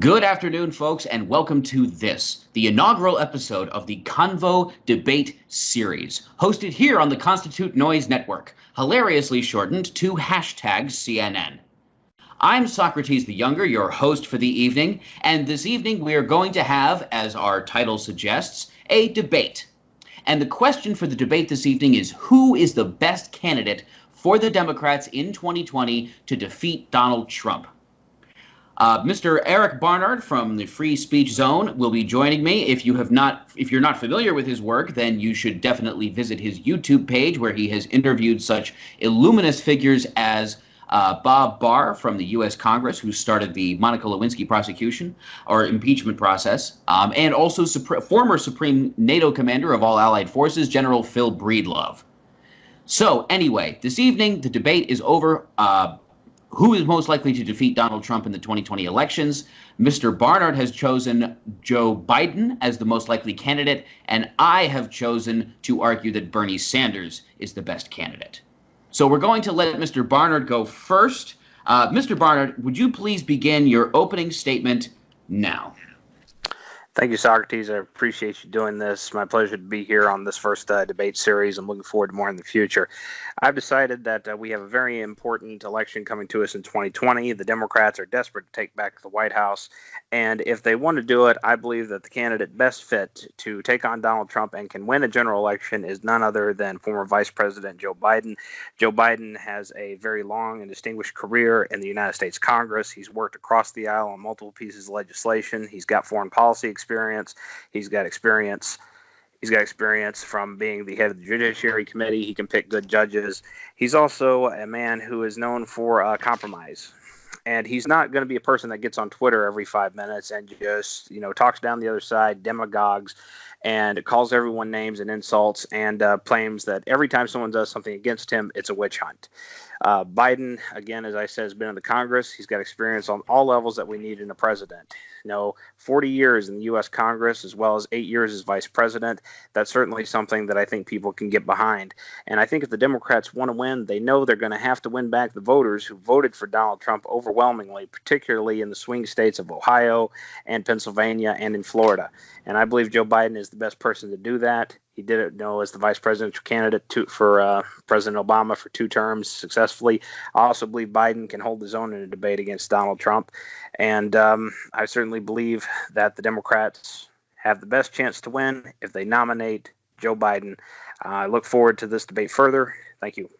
Good afternoon, folks, and welcome to the inaugural episode of the Convo Debate Series, hosted here on the Constitute Noise Network, hilariously shortened to #CNN. I'm Socrates the Younger, your host for the evening, and this evening we are going to have, as our title suggests, a debate. And the question for the debate this evening is, who is the best candidate for the Democrats in 2020 to defeat Donald Trump? Mr. Eric Barnard from the Free Speech Zone will be joining me. If you're not familiar with his work, then you should definitely visit his YouTube page, where he has interviewed such illuminous figures as Bob Barr from the U.S. Congress, who started the Monica Lewinsky prosecution or impeachment process, and also former Supreme NATO commander of all Allied forces, General Phil Breedlove. So anyway, this evening the debate is over. Who is most likely to defeat Donald Trump in the 2020 elections? Mr. Barnard has chosen Joe Biden as the most likely candidate, and I have chosen to argue that Bernie Sanders is the best candidate. So we're going to let Mr. Barnard go first. Mr. Barnard, would you please begin your opening statement now? Thank you, Socrates. I appreciate you doing this. My pleasure to be here on this first debate series. I'm looking forward to more in the future. I've decided that we have a very important election coming to us in 2020. The Democrats are desperate to take back the White House. And if they want to do it, I believe that the candidate best fit to take on Donald Trump and can win a general election is none other than former Vice President Joe Biden. Joe Biden has a very long and distinguished career in the United States Congress. He's worked across the aisle on multiple pieces of legislation. He's got foreign policy experience. He's got experience from being the head of the Judiciary Committee. He can pick good judges. He's also a man who is known for compromise. And he's not going to be a person that gets on Twitter every 5 minutes and just, talks down the other side, demagogues, and calls everyone names and insults and claims that every time someone does something against him, it's a witch hunt. Biden, again, as I said, has been in the Congress. He's got experience on all levels that we need in a president. 40 years in the U.S. Congress, as well as 8 years as vice president. That's certainly something that I think people can get behind. And I think if the Democrats want to win, they know they're going to have to win back the voters who voted for Donald Trump overwhelmingly, particularly in the swing states of Ohio and Pennsylvania and in Florida. And I believe Joe Biden is the best person to do that. He did it, as the vice presidential candidate for President Obama for 2 terms successfully. I also believe Biden can hold his own in a debate against Donald Trump. And I certainly believe that the Democrats have the best chance to win if they nominate Joe Biden. I look forward to this debate further. Thank you.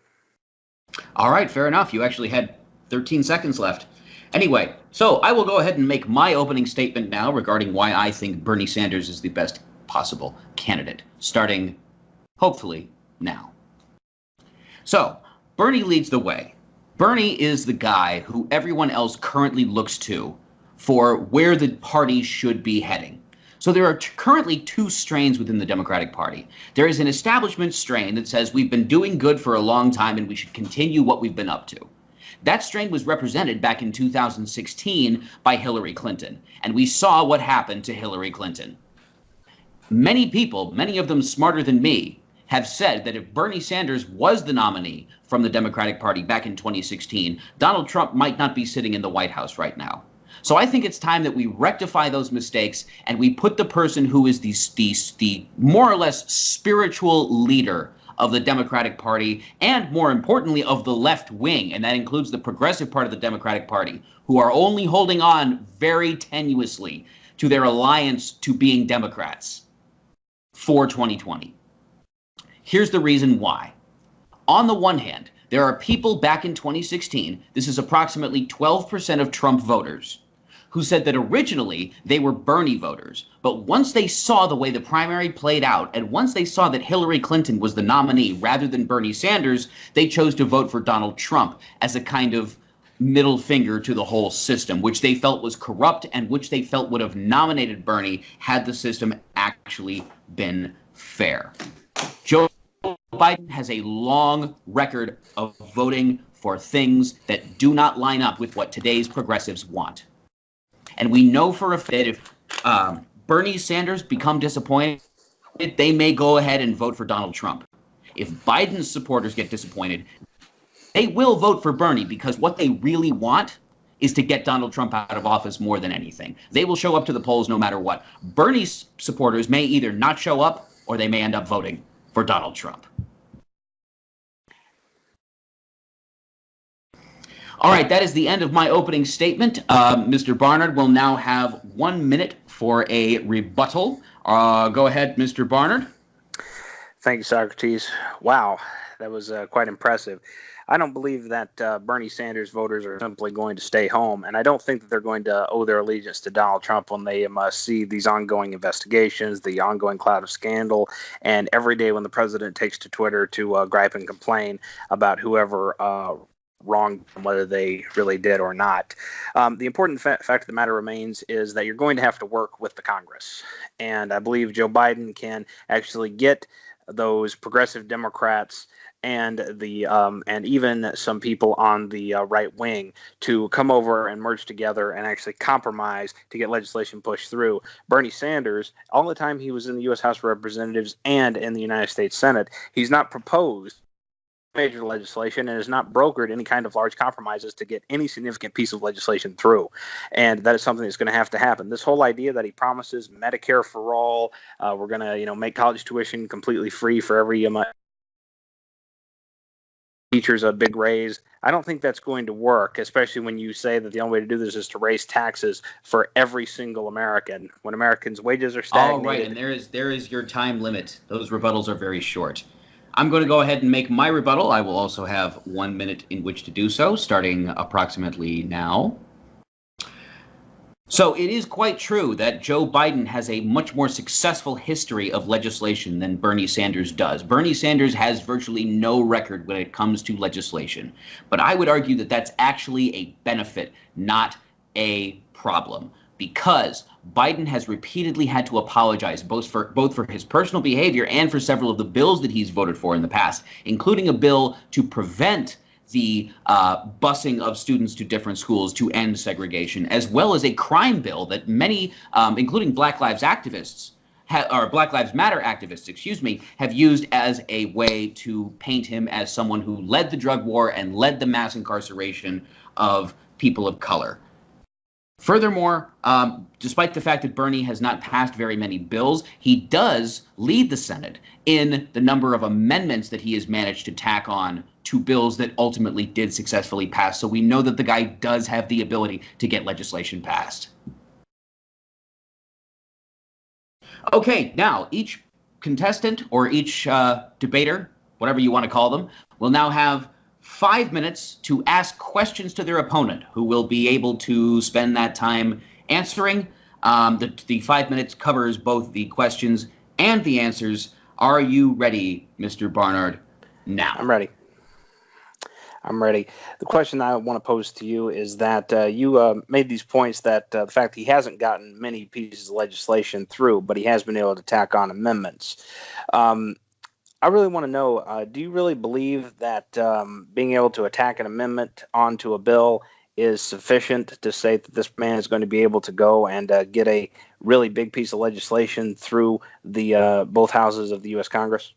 All right, fair enough. You actually had 13 seconds left. Anyway, so I will go ahead and make my opening statement now regarding why I think Bernie Sanders is the best possible candidate, starting hopefully now. So Bernie leads the way. Bernie is the guy who everyone else currently looks to for where the party should be heading. So there are currently 2 strains within the Democratic Party. There is an establishment strain that says we've been doing good for a long time and we should continue what we've been up to. That strain was represented back in 2016 by Hillary Clinton, and we saw what happened to Hillary Clinton. Many people, many of them smarter than me, have said that if Bernie Sanders was the nominee from the Democratic Party back in 2016, Donald Trump might not be sitting in the White House right now. So I think it's time that we rectify those mistakes and we put the person who is the more or less spiritual leader of the Democratic Party and, more importantly, of the left wing, and that includes the progressive part of the Democratic Party, who are only holding on very tenuously to their alliance to being Democrats for 2020. Here's the reason why. On the one hand, there are people back in 2016, this is approximately 12% of Trump voters, who said that originally they were Bernie voters. But once they saw the way the primary played out, and once they saw that Hillary Clinton was the nominee rather than Bernie Sanders, they chose to vote for Donald Trump as a kind of middle finger to the whole system, which they felt was corrupt and which they felt would have nominated Bernie had the system actually been fair. Joe Biden has a long record of voting for things that do not line up with what today's progressives want. And we know for a fact that if Bernie Sanders become disappointed, they may go ahead and vote for Donald Trump. If Biden's supporters get disappointed, they will vote for Bernie, because what they really want is to get Donald Trump out of office more than anything. They will show up to the polls no matter what. Bernie's supporters may either not show up or they may end up voting for Donald Trump. All right, that is the end of my opening statement. Mr. Barnard will now have 1 minute for a rebuttal. Go ahead, Mr. Barnard. Thank you, Socrates. Wow, that was quite impressive. I don't believe that Bernie Sanders voters are simply going to stay home, and I don't think that they're going to owe their allegiance to Donald Trump when they see these ongoing investigations, the ongoing cloud of scandal, and every day when the president takes to Twitter to gripe and complain about whoever wronged them, whether they really did or not. The important fact of the matter remains is that you're going to have to work with the Congress, and I believe Joe Biden can actually get those progressive Democrats and the and even some people on the right wing to come over and merge together and actually compromise to get legislation pushed through. Bernie Sanders, all the time he was in the U.S. House of Representatives and in the United States Senate, he's not proposed major legislation and has not brokered any kind of large compromises to get any significant piece of legislation through. And that is something that's going to happen. This whole idea that he promises Medicare for all, we're going to, make college tuition completely free for every teachers a big raise. I don't think that's going to work, especially when you say that the only way to do this is to raise taxes for every single American. When Americans' wages are stagnated. All right, and there is your time limit. Those rebuttals are very short. I'm going to go ahead and make my rebuttal. I will also have 1 minute in which to do so, starting approximately now. So it is quite true that Joe Biden has a much more successful history of legislation than Bernie Sanders does. Bernie Sanders has virtually no record when it comes to legislation. But I would argue that that's actually a benefit, not a problem, because Biden has repeatedly had to apologize both for his personal behavior and for several of the bills that he's voted for in the past, including a bill to prevent the busing of students to different schools to end segregation, as well as a crime bill that many, including Black Lives activists, or Black Lives Matter activists, have used as a way to paint him as someone who led the drug war and led the mass incarceration of people of color. Furthermore, despite the fact that Bernie has not passed very many bills, he does lead the Senate in the number of amendments that he has managed to tack on to bills that ultimately did successfully pass. So we know that the guy does have the ability to get legislation passed. Okay, now each contestant or each debater, whatever you want to call them, will now have 5 minutes to ask questions to their opponent, who will be able to spend that time answering. The 5 minutes covers both the questions and the answers. Are you ready, Mr. Barnard? Now. I'm ready. The question I want to pose to you is that you made these points that the fact he hasn't gotten many pieces of legislation through, but he has been able to tack on amendments. I really want to know, do you really believe that being able to attack an amendment onto a bill is sufficient to say that this man is going to be able to go and get a really big piece of legislation through the both houses of the U.S. Congress?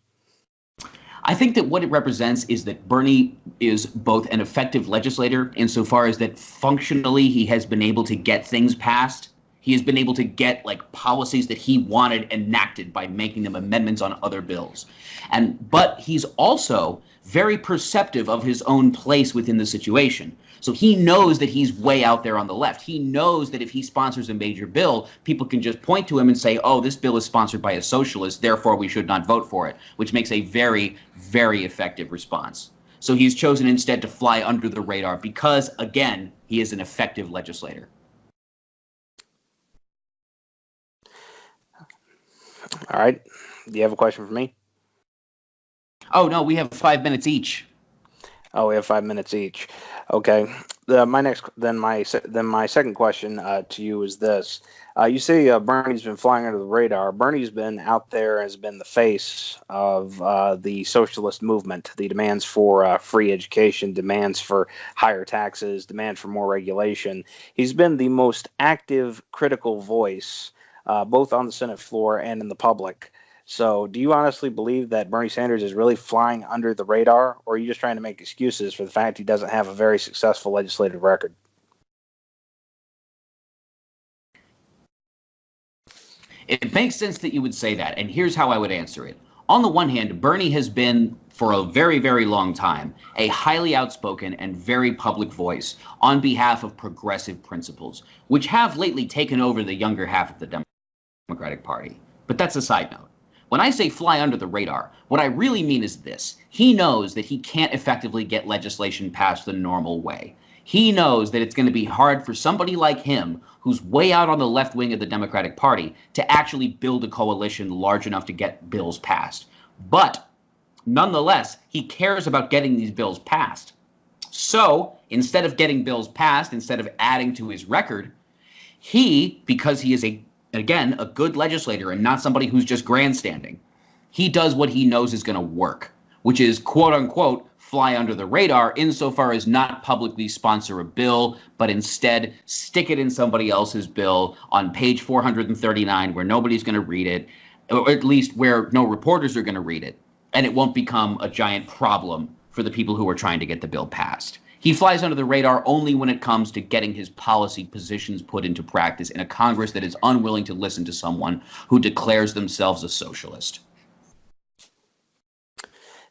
I think that what it represents is that Bernie is both an effective legislator insofar as that functionally he has been able to get things passed. He has been able to get policies that he wanted enacted by making them amendments on other bills. But he's also very perceptive of his own place within the situation. So he knows that he's way out there on the left. He knows that if he sponsors a major bill, people can just point to him and say, oh, this bill is sponsored by a socialist, therefore we should not vote for it, which makes a very, very effective response. So he's chosen instead to fly under the radar because, again, he is an effective legislator. All right. Do you have a question for me? Oh, no, we have 5 minutes each. Oh, we have 5 minutes each. Okay. My second question to you is this: you say Bernie's been flying under the radar. Bernie's been out there, has been the face of the socialist movement, the demands for free education, demands for higher taxes, demand for more regulation. He's been the most active critical voice, both on the Senate floor and in the public. So do you honestly believe that Bernie Sanders is really flying under the radar, or are you just trying to make excuses for the fact he doesn't have a very successful legislative record? It makes sense that you would say that, and here's how I would answer it. On the one hand, Bernie has been, for a very, very long time, a highly outspoken and very public voice on behalf of progressive principles, which have lately taken over the younger half of the Democratic Party. But that's a side note. When I say fly under the radar, what I really mean is this. He knows that he can't effectively get legislation passed the normal way. He knows that it's going to be hard for somebody like him, who's way out on the left wing of the Democratic Party, to actually build a coalition large enough to get bills passed. But nonetheless, he cares about getting these bills passed. So instead of getting bills passed, instead of adding to his record, he, because he is again, a good legislator and not somebody who's just grandstanding, he does what he knows is going to work, which is, quote unquote, fly under the radar insofar as not publicly sponsor a bill, but instead stick it in somebody else's bill on page 439 where nobody's going to read it, or at least where no reporters are going to read it, and it won't become a giant problem for the people who are trying to get the bill passed. He flies under the radar only when it comes to getting his policy positions put into practice in a Congress that is unwilling to listen to someone who declares themselves a socialist.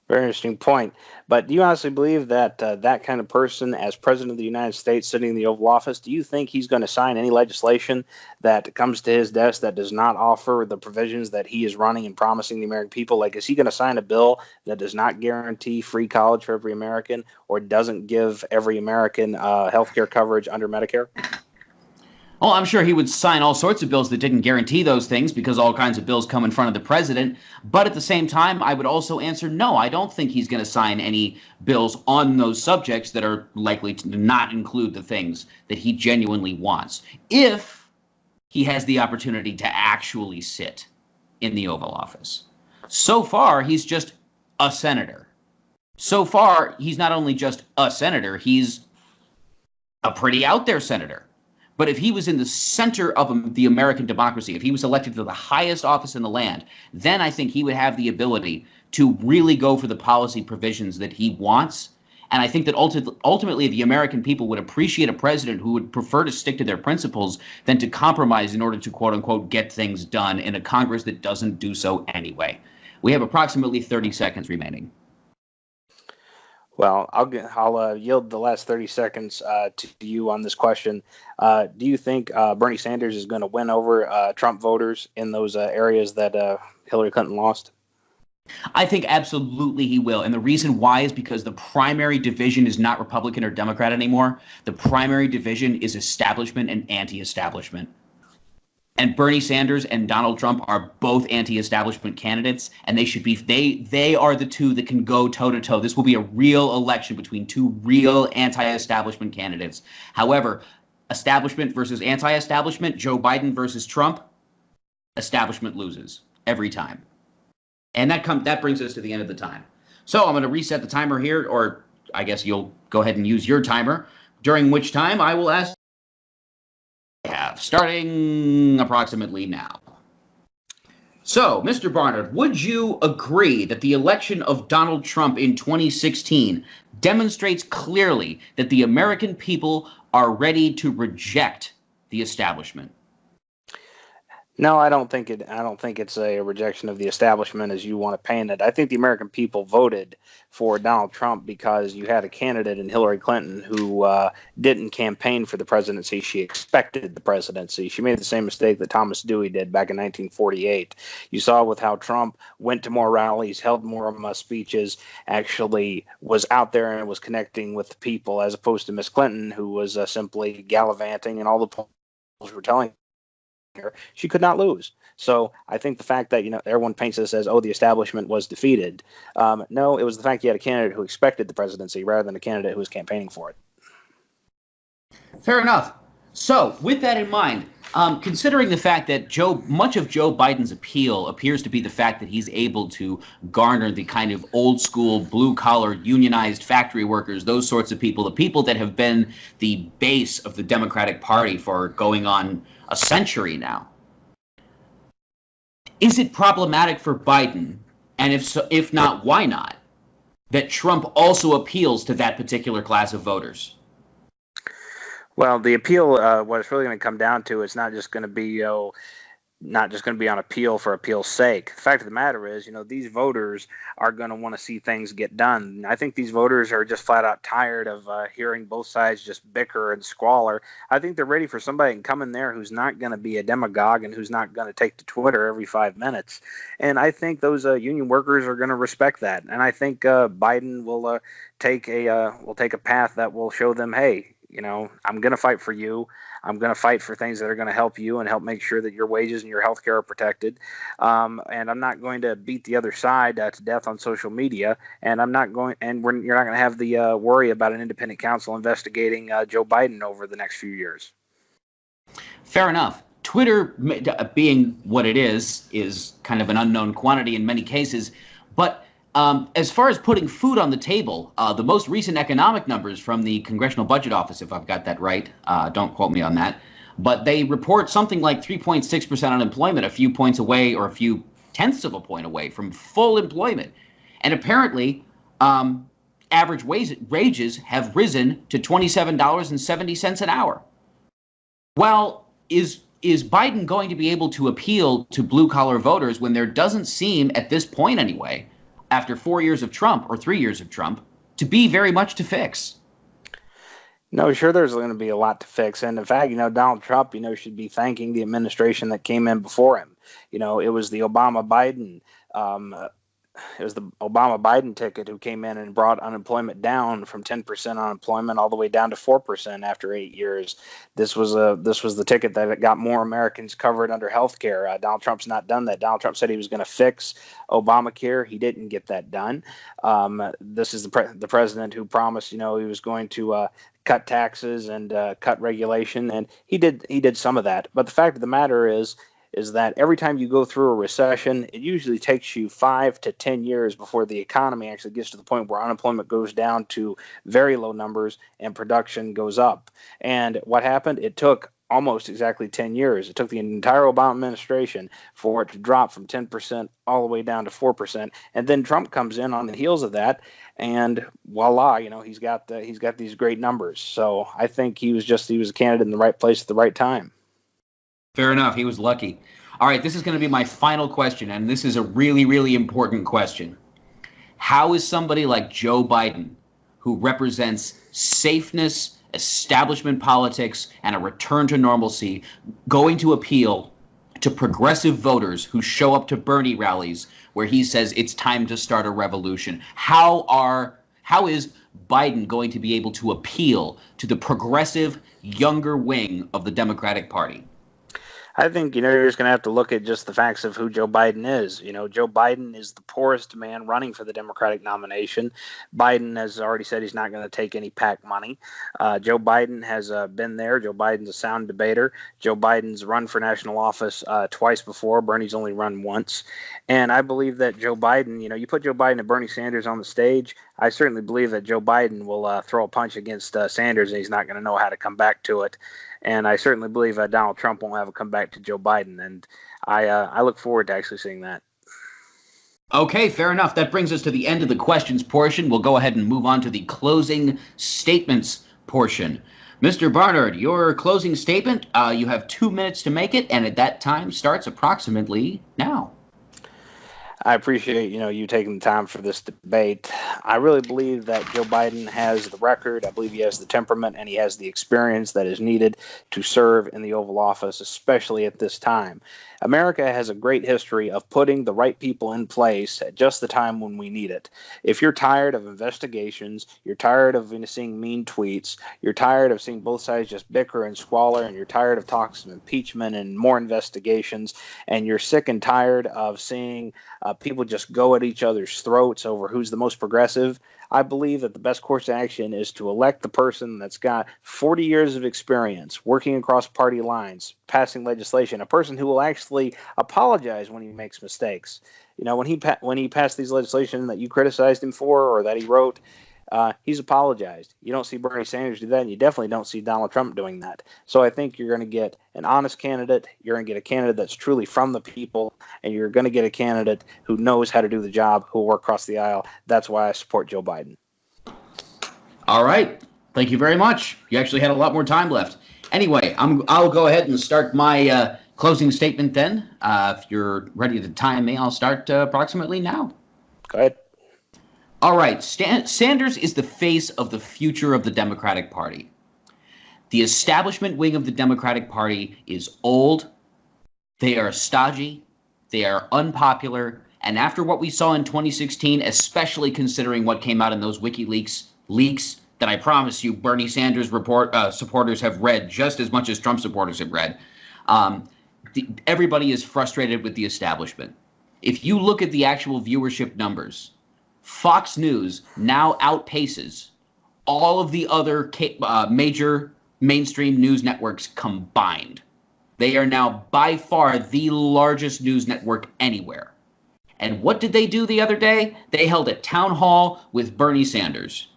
Very interesting point. But do you honestly believe that that kind of person, as president of the United States, sitting in the Oval Office, do you think he's going to sign any legislation that comes to his desk that does not offer the provisions that he is running and promising the American people? Like, is he going to sign a bill that does not guarantee free college for every American, or doesn't give every American health care coverage under Medicare? Well, I'm sure he would sign all sorts of bills that didn't guarantee those things, because all kinds of bills come in front of the president. But at the same time, I would also answer no. I don't think he's going to sign any bills on those subjects that are likely to not include the things that he genuinely wants, if he has the opportunity to actually sit in the Oval Office. So far, he's just a senator. So far, he's not only just a senator, he's a pretty out there senator. But if he was in the center of the American democracy, if he was elected to the highest office in the land, then I think he would have the ability to really go for the policy provisions that he wants. And I think that ultimately the American people would appreciate a president who would prefer to stick to their principles than to compromise in order to, quote unquote, get things done in a Congress that doesn't do so anyway. We have approximately 30 seconds remaining. Well, I'll yield the last 30 seconds to you on this question. Do you think Bernie Sanders is going to win over Trump voters in those areas that Hillary Clinton lost? I think absolutely he will. And the reason why is because the primary division is not Republican or Democrat anymore. The primary division is establishment and anti-establishment. And Bernie Sanders and Donald Trump are both anti-establishment candidates, and they should be they are the two that can go toe-to-toe. This will be a real election between two real anti-establishment candidates. However, establishment versus anti-establishment, Joe Biden versus Trump, establishment loses every time. And that brings us to the end of the time. So I'm going to reset the timer here, or I guess you'll go ahead and use your timer, during which time I will ask starting approximately now. So, Mr. Barnard, would you agree that the election of Donald Trump in 2016 demonstrates clearly that the American people are ready to reject the establishment? No, I don't think it's a rejection of the establishment as you want to paint it. I think the American people voted for Donald Trump because you had a candidate in Hillary Clinton who didn't campaign for the presidency. She expected the presidency. She made the same mistake that Thomas Dewey did back in 1948. You saw with how Trump went to more rallies, held more speeches, actually was out there and was connecting with the people, as opposed to Miss Clinton, who was simply gallivanting, and all the polls were telling her she could not lose. So I think the fact that everyone paints this as, oh, the establishment was defeated. No, it was the fact you had a candidate who expected the presidency rather than a candidate who was campaigning for it. Fair enough. So with that in mind, considering the fact that much of Joe Biden's appeal appears to be the fact that he's able to garner the kind of old school, blue collar, unionized factory workers, those sorts of people, the people that have been the base of the Democratic Party for going on a century now. Is it problematic for Biden, and if not, why not, that Trump also appeals to that particular class of voters? Well, the appeal, what it's really going to come down to, is not just going to be not just going to be on appeal for appeal's sake. The fact of the matter is, these voters are going to want to see things get done. I think these voters are just flat out tired of hearing both sides just bicker and squalor. I think they're ready for somebody to come in there who's not going to be a demagogue and who's not going to take to Twitter every 5 minutes. And I think those union workers are going to respect that. And I think Biden will take a path that will show them, hey, I'm going to fight for you. I'm going to fight for things that are going to help you and help make sure that your wages and your health care are protected. And I'm not going to beat the other side to death on social media. And you're not going to have the worry about an independent counsel investigating Joe Biden over the next few years. Fair enough. Twitter, being what it is kind of an unknown quantity in many cases. But as far as putting food on the table, the most recent economic numbers from the Congressional Budget Office, if I've got that right, don't quote me on that, but they report something like 3.6% unemployment, a few points away or a few tenths of a point away from full employment. And apparently, average wages have risen to $27.70 an hour. Well, is Biden going to be able to appeal to blue-collar voters when there doesn't seem, at this point anyway, after 4 years of Trump or 3 years of Trump, to be very much to fix? No, sure, there's going to be a lot to fix. And in fact, Donald Trump, should be thanking the administration that came in before him. It was the Obama-Biden ticket who came in and brought unemployment down from 10% unemployment all the way down to 4% after 8 years. This was the ticket that got more Americans covered under health care. Donald Trump's not done that. Donald Trump said he was going to fix Obamacare. He didn't get that done. This is the president who promised, he was going to cut taxes and cut regulation, and he did some of that. But the fact of the matter is that every time you go through a recession, it usually takes you 5 to 10 years before the economy actually gets to the point where unemployment goes down to very low numbers and production goes up. And what happened? It took almost exactly 10 years. It took the entire Obama administration for it to drop from 10% all the way down to 4%. And then Trump comes in on the heels of that, and voila, he's got these great numbers. So I think he was a candidate in the right place at the right time. Fair enough. He was lucky. All right, this is going to be my final question, and this is a really, really important question. How is somebody like Joe Biden, who represents safeness, establishment politics, and a return to normalcy, going to appeal to progressive voters who show up to Bernie rallies where he says it's time to start a revolution? How is Biden going to be able to appeal to the progressive, younger wing of the Democratic Party? I think, you're just going to have to look at just the facts of who Joe Biden is. Joe Biden is the poorest man running for the Democratic nomination. Biden has already said he's not going to take any PAC money. Joe Biden has been there. Joe Biden's a sound debater. Joe Biden's run for national office twice before. Bernie's only run once. And I believe that Joe Biden, you put Joe Biden and Bernie Sanders on the stage, I certainly believe that Joe Biden will throw a punch against Sanders, and he's not going to know how to come back to it. And I certainly believe Donald Trump won't have a comeback to Joe Biden. And I look forward to actually seeing that. Okay, fair enough. That brings us to the end of the questions portion. We'll go ahead and move on to the closing statements portion. Mr. Barnard, your closing statement, you have 2 minutes to make it, and at that time starts approximately now. I appreciate, you taking the time for this debate. I really believe that Joe Biden has the record. I believe he has the temperament and he has the experience that is needed to serve in the Oval Office, especially at this time. America has a great history of putting the right people in place at just the time when we need it. If you're tired of investigations, you're tired of seeing mean tweets, you're tired of seeing both sides just bicker and squalor, and you're tired of talks of impeachment and more investigations, and you're sick and tired of seeing people just go at each other's throats over who's the most progressive, I believe that the best course of action is to elect the person that's got 40 years of experience working across party lines, passing legislation, a person who will actually apologize when he makes mistakes. When he passed these legislation that you criticized him for or that he wrote, he's apologized. You don't see Bernie Sanders do that, and you definitely don't see Donald Trump doing that. So I think you're going to get an honest candidate. You're going to get a candidate that's truly from the people, and you're going to get a candidate who knows how to do the job, who will work across the aisle. That's why I support Joe Biden. All right. Thank you very much. You actually had a lot more time left. Anyway, I'll go ahead and start my Closing statement then. If you're ready to time me, I'll start approximately now. Go ahead. All right. Sanders is the face of the future of the Democratic Party. The establishment wing of the Democratic Party is old. They are stodgy. They are unpopular. And after what we saw in 2016, especially considering what came out in those WikiLeaks leaks that I promise you Bernie Sanders supporters have read just as much as Trump supporters have read, everybody is frustrated with the establishment. If you look at the actual viewership numbers, Fox News now outpaces all of the other major mainstream news networks combined. They are now by far the largest news network anywhere. And what did they do the other day? They held a town hall with Bernie Sanders.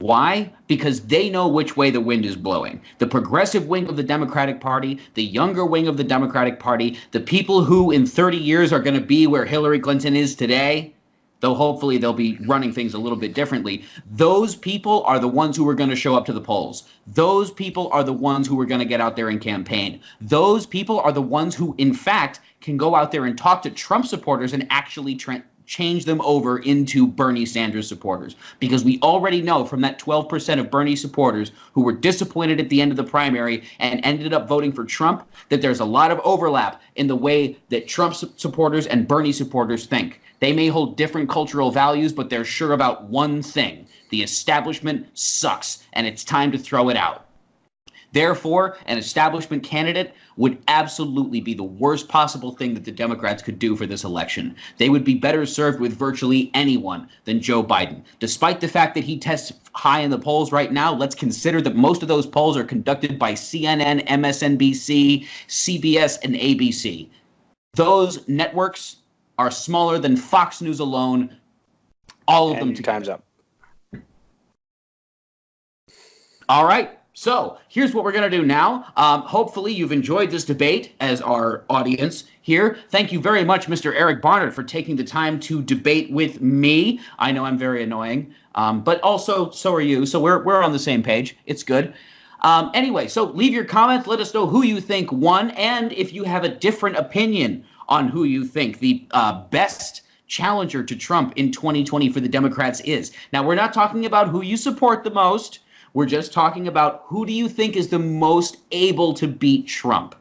Why? Because they know which way the wind is blowing. The progressive wing of the Democratic Party, the younger wing of the Democratic Party, the people who in 30 years are going to be where Hillary Clinton is today, though hopefully they'll be running things a little bit differently. Those people are the ones who are going to show up to the polls. Those people are the ones who are going to get out there and campaign. Those people are the ones who, in fact, can go out there and talk to Trump supporters and actually change them over into Bernie Sanders supporters. Because we already know from that 12% of Bernie supporters who were disappointed at the end of the primary and ended up voting for Trump, that there's a lot of overlap in the way that Trump supporters and Bernie supporters think. They may hold different cultural values, but they're sure about one thing. The establishment sucks, and it's time to throw it out. Therefore, an establishment candidate would absolutely be the worst possible thing that the Democrats could do for this election. They would be better served with virtually anyone than Joe Biden. Despite the fact that he tests high in the polls right now, let's consider that most of those polls are conducted by CNN, MSNBC, CBS, and ABC. Those networks are smaller than Fox News alone, all of them together. Time's up. All right. So here's what we're going to do now. Hopefully you've enjoyed this debate as our audience here. Thank you very much, Mr. Eric Barnard, for taking the time to debate with me. I know I'm very annoying, but also so are you. So we're on the same page. It's good. Anyway, so leave your comments. Let us know who you think won, and if you have a different opinion on who you think the best challenger to Trump in 2020 for the Democrats is. Now, we're not talking about who you support the most. We're just talking about who do you think is the most able to beat Trump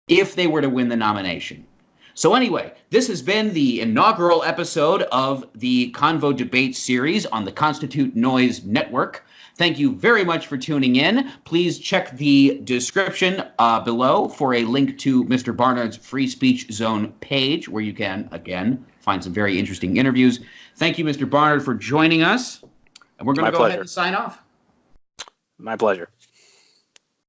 if they were to win the nomination. So anyway, this has been the inaugural episode of the Convo Debate series on the Constitute Noise Network. Thank you very much for tuning in. Please check the description below for a link to Mr. Barnard's Free Speech Zone page, where you can, again, find some very interesting interviews. Thank you, Mr. Barnard, for joining us. And we're going to go ahead and sign off. My pleasure.